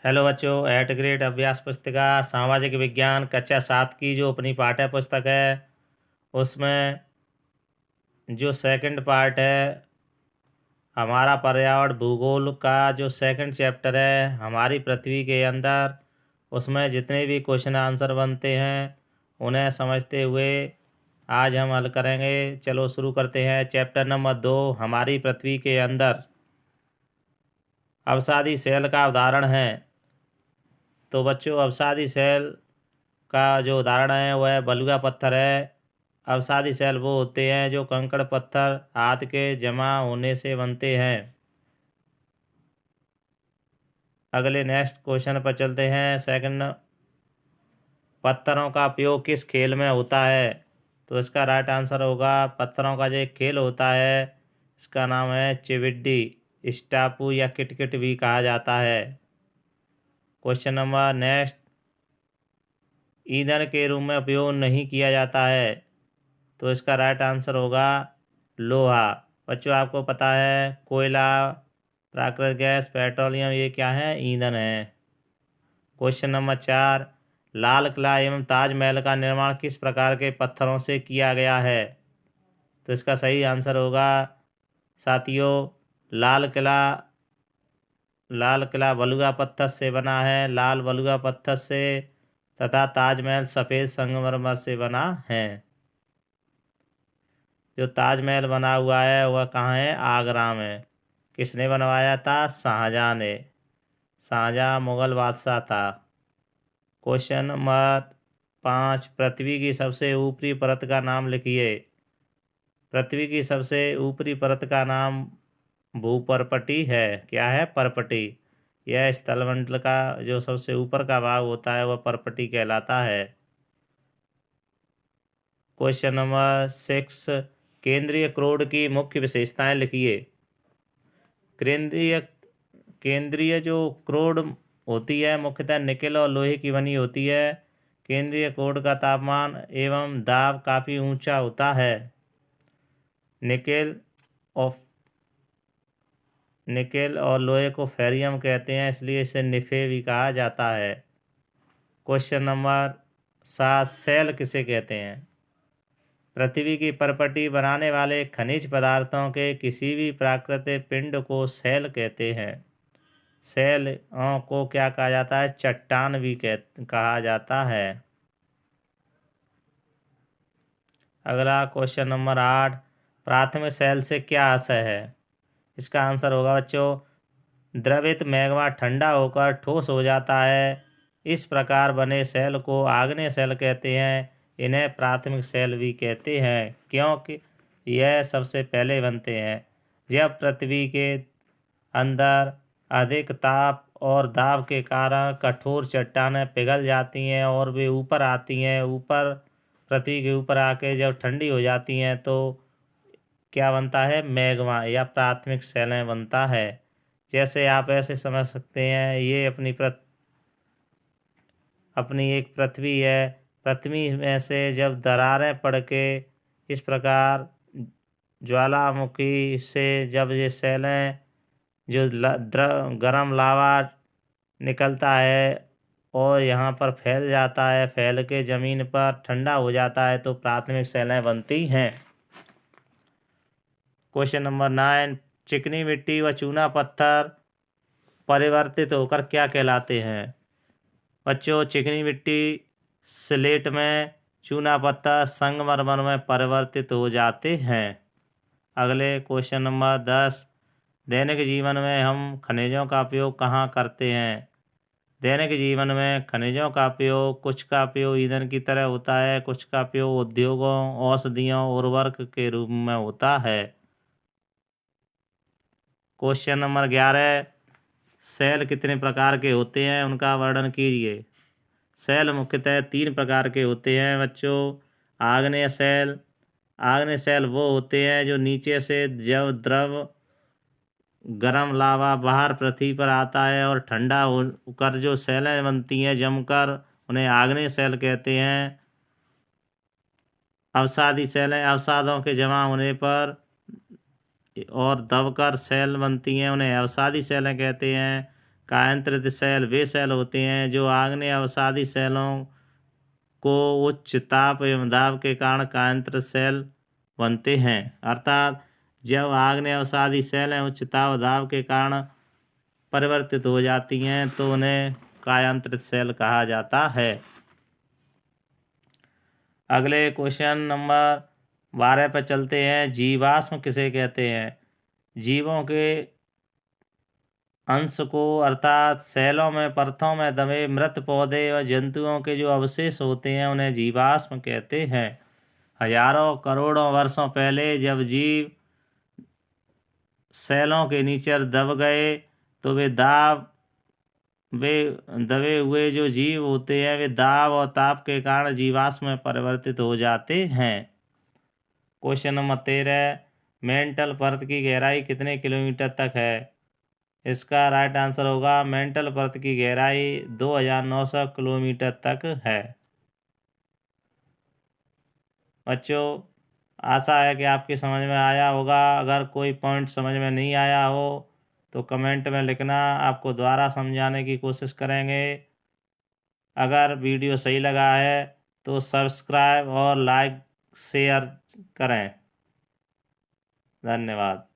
Hello बच्चों, eight grade अभ्यास पुस्तिका सामाजिक विज्ञान कक्षा 7 की जो अपनी पाठ्य पुस्तक है उसमें जो सेकंड पार्ट है हमारा पर्यावरण भूगोल का जो सेकंड चैप्टर है हमारी पृथ्वी के अंदर, उसमें जितने भी क्वेश्चन आंसर बनते हैं उन्हें समझते हुए आज हम हल करेंगे। चलो शुरू करते हैं। चैप्टर नंबर 2 हमारी पृथ्वी के अंदर अवसादी सेल का उदाहरण है। तो बच्चों, अवसादी सेल का जो उदाहरण है वह बलुआ पत्थर है। अवसादी सेल वो होते हैं जो कंकड़ पत्थर हाथ के जमा होने से बनते हैं। अगले नेक्स्ट क्वेश्चन पर चलते हैं। सेकंड, पत्थरों का उपयोग किस खेल में होता है? तो इसका राइट आंसर होगा, पत्थरों का जो एक खेल होता है इसका नाम है चिविड्डी, स्टापू या किटकिट भी कहा जाता है। क्वेश्चन नंबर नेक्स्ट, ईंधन के रूप में उपयोग नहीं किया जाता है। तो इसका राइट आंसर होगा लोहा। बच्चों, आपको पता है कोयला, प्राकृतिक गैस, पेट्रोलियम ये क्या है? ईंधन है। क्वेश्चन नंबर 4, लाल किला एवं ताजमहल का निर्माण किस प्रकार के पत्थरों से किया गया है? तो इसका सही आंसर होगा साथियों, लाल किला बलुआ पत्थर से बना है, लाल बलुआ पत्थर से, तथा ताजमहल सफ़ेद संगमरमर से बना है। जो ताजमहल बना हुआ है वह कहाँ है? आगरा में। किसने बनवाया था? शाहजहाँ ने। शाहजहाँ मुगल बादशाह था। क्वेश्चन नंबर 5, पृथ्वी की सबसे ऊपरी परत का नाम लिखिए। पृथ्वी की सबसे ऊपरी परत का नाम भूपर्पटी है। क्या है? पर्पटी। यह स्थलमंडल का जो सबसे ऊपर का भाग होता है वह पर्पटी कहलाता है। क्वेश्चन नंबर 6, केंद्रीय क्रोड की मुख्य विशेषताएं लिखिए। केंद्रीय केंद्रीय जो क्रोड होती है मुख्यतः निकेल और लोहे की बनी होती है। केंद्रीय क्रोड का तापमान एवं दाब काफ़ी ऊंचा होता है। निकेल और लोहे को फेरियम कहते हैं, इसलिए इसे निफे भी कहा जाता है। क्वेश्चन नंबर 7, सेल किसे कहते हैं? पृथ्वी की परपटी बनाने वाले खनिज पदार्थों के किसी भी प्राकृतिक पिंड को सेल कहते हैं। सेलों को क्या कहा जाता है? चट्टान भी कहा जाता है। अगला क्वेश्चन नंबर 8, प्राथमिक सेल से क्या आशय है? इसका आंसर होगा बच्चों, द्रवित मैग्मा ठंडा होकर ठोस हो जाता है। इस प्रकार बने सेल को आग्नेय सेल कहते हैं। इन्हें प्राथमिक सेल भी कहते हैं क्योंकि यह सबसे पहले बनते हैं जब पृथ्वी के अंदर अधिक ताप और दाब के कारण कठोर चट्टानें पिघल जाती हैं और वे ऊपर आती हैं। ऊपर पृथ्वी के ऊपर आके जब ठंडी हो जाती हैं तो क्या बनता है? मैग्मा या प्राथमिक सेलें बनता है। जैसे आप ऐसे समझ सकते हैं, ये अपनी एक पृथ्वी है। पृथ्वी में से जब दरारें पड़ के इस प्रकार ज्वालामुखी से जब ये सेलें जो गरम लावा निकलता है और यहाँ पर फैल जाता है, फैल के ज़मीन पर ठंडा हो जाता है तो प्राथमिक सेलें बनती हैं। क्वेश्चन नंबर 9, चिकनी मिट्टी व चूना पत्थर परिवर्तित होकर क्या कहलाते हैं? बच्चों, चिकनी मिट्टी स्लेट में, चूना पत्थर संगमरमर में परिवर्तित हो जाते हैं। अगले क्वेश्चन नंबर 10, दैनिक जीवन में हम खनिजों का उपयोग कहाँ करते हैं? दैनिक जीवन में खनिजों का उपयोग, कुछ का उपयोग ईंधन की तरह होता है, कुछ का उपयोग उद्योगों, औषधियों, उर्वरक के रूप में होता है। क्वेश्चन नंबर 11, सेल कितने प्रकार के होते हैं उनका वर्णन कीजिए। सेल मुख्यतः 3 प्रकार के होते हैं बच्चों। आग्नेय सेल वो होते हैं जो नीचे से जब द्रव गरम लावा बाहर पृथ्वी पर आता है और ठंडा होकर जो सेलें बनती हैं जमकर, उन्हें आग्नेय सेल कहते हैं। अवसादी सेलें अवसादों के जमा होने पर और दबकर सेल बनती हैं, उन्हें अवसादी सेलें कहते हैं। कायांतरित सेल वे सेल होते हैं जो आग्नेय अवसादी सेलों को उच्च ताप एवं दाब के कारण कायांतरित सेल बनते हैं। अर्थात जब आग्नेय अवसादी सेलें उच्च ताप दाब के कारण परिवर्तित हो जाती हैं तो उन्हें कायांतरित सेल कहा जाता है। अगले क्वेश्चन नंबर 12 पर चलते हैं। जीवाश्म किसे कहते हैं? जीवों के अंश को अर्थात सेलों में परतों में दबे मृत पौधे और जंतुओं के जो अवशेष होते हैं उन्हें जीवाश्म कहते हैं। हजारों करोड़ों वर्षों पहले जब जीव सेलों के नीचे दब गए तो वे दबे हुए जो जीव होते हैं वे दाब और ताप के कारण जीवाश्म में परिवर्तित हो जाते हैं। क्वेश्चन नंबर 13, मेंटल परत की गहराई कितने किलोमीटर तक है? इसका राइट आंसर होगा मेंटल परत की गहराई 2900 किलोमीटर तक है। बच्चों, आशा है कि आपकी समझ में आया होगा। अगर कोई पॉइंट समझ में नहीं आया हो तो कमेंट में लिखना, आपको दोबारा समझाने की कोशिश करेंगे। अगर वीडियो सही लगा है तो सब्सक्राइब और लाइक शेयर करें। धन्यवाद।